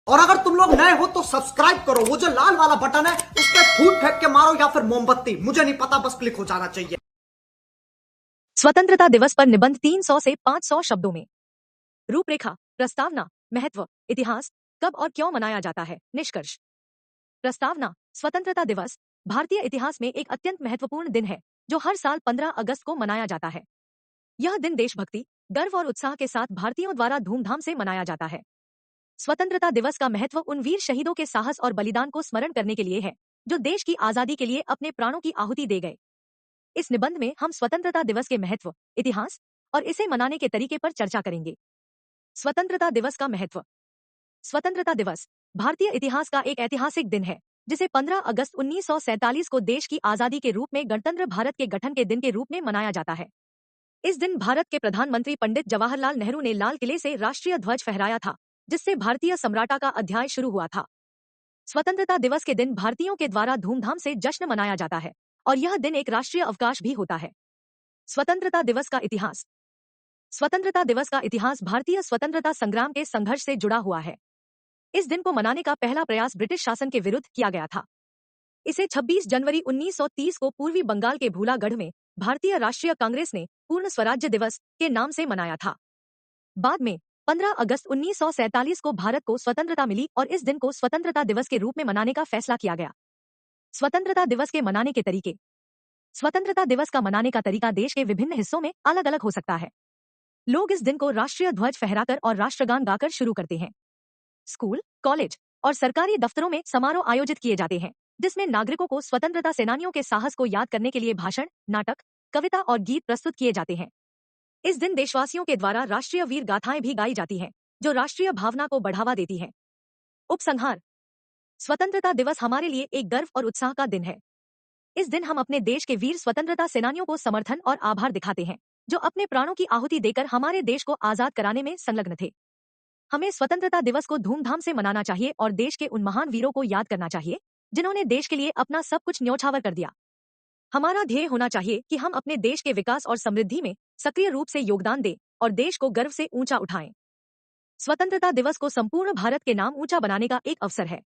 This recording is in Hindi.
और अगर तुम लोग नए हो तो सब्सक्राइब करो, वो जो लाल वाला बटन है उस पर फूट फेंक के मारो या फिर मोमबत्ती, मुझे नहीं पता, बस क्लिक हो जाना चाहिए। स्वतंत्रता दिवस पर निबंध 300 से 500 शब्दों में। रूपरेखा, प्रस्तावना, महत्व, इतिहास, कब और क्यों मनाया जाता है, निष्कर्ष। प्रस्तावना। स्वतंत्रता दिवस भारतीय इतिहास में एक अत्यंत महत्वपूर्ण दिन है जो हर साल 15 अगस्त को मनाया जाता है। यह दिन देशभक्ति, गर्व और उत्साह के साथ भारतीयों द्वारा धूमधाम से मनाया जाता है। स्वतंत्रता दिवस का महत्व उन वीर शहीदों के साहस और बलिदान को स्मरण करने के लिए है जो देश की आजादी के लिए अपने प्राणों की आहुति दे गए। इस निबंध में हम स्वतंत्रता दिवस के महत्व, इतिहास और इसे मनाने के तरीके पर चर्चा करेंगे। स्वतंत्रता दिवस का महत्व। स्वतंत्रता दिवस भारतीय इतिहास का एक ऐतिहासिक दिन है जिसे 15 अगस्त 1947 को देश की आजादी के रूप में गणतंत्र भारत के गठन के दिन के रूप में मनाया जाता है। इस दिन भारत के प्रधानमंत्री पंडित जवाहरलाल नेहरू ने लाल किले से राष्ट्रीय ध्वज फहराया था, जिससे भारतीय सम्राटा का अध्याय शुरू हुआ था। स्वतंत्रता दिवस के दिन भारतीयों के द्वारा धूमधाम से जश्न मनाया जाता है और यह दिन एक राष्ट्रीय अवकाश भी होता है। स्वतंत्रता दिवस का इतिहास। स्वतंत्रता दिवस का इतिहास भारतीय स्वतंत्रता संग्राम के संघर्ष से जुड़ा हुआ है। इस दिन को मनाने का पहला प्रयास ब्रिटिश शासन के विरुद्ध किया गया था। इसे 26 जनवरी 1930 को पूर्वी बंगाल के भूलागढ़ में भारतीय राष्ट्रीय कांग्रेस ने पूर्ण स्वराज्य दिवस के नाम से मनाया था। बाद में 15 अगस्त 1947 को भारत को स्वतंत्रता मिली और इस दिन को स्वतंत्रता दिवस के रूप में मनाने का फैसला किया गया। स्वतंत्रता दिवस के मनाने के तरीके। स्वतंत्रता दिवस का मनाने का तरीका देश के विभिन्न हिस्सों में अलग अलग हो सकता है। लोग इस दिन को राष्ट्रीय ध्वज फहराकर और राष्ट्रगान गाकर शुरू करते हैं। स्कूल, कॉलेज और सरकारी दफ्तरों में समारोह आयोजित किए जाते हैं जिसमें नागरिकों को स्वतंत्रता सेनानियों के साहस को याद करने के लिए भाषण, नाटक, कविता और गीत प्रस्तुत किए जाते हैं। इस दिन देशवासियों के द्वारा राष्ट्रीय वीर गाथाएं भी गाई जाती हैं जो राष्ट्रीय भावना को बढ़ावा देती हैं। उपसंहार। स्वतंत्रता दिवस हमारे लिए एक गर्व और उत्साह का दिन है। इस दिन हम अपने देश के वीर स्वतंत्रता सेनानियों को समर्थन और आभार दिखाते हैं जो अपने प्राणों की आहुति देकर हमारे देश को आजाद कराने में संलग्न थे। हमें स्वतंत्रता दिवस को धूमधाम से मनाना चाहिए और देश के उन महान वीरों को याद करना चाहिए जिन्होंने देश के लिए अपना सब कुछ न्यौछावर कर दिया। हमारा ध्येय होना चाहिए कि हम अपने देश के विकास और समृद्धि में सक्रिय रूप से योगदान दें और देश को गर्व से ऊंचा उठाएं। स्वतंत्रता दिवस को संपूर्ण भारत के नाम ऊंचा बनाने का एक अवसर है।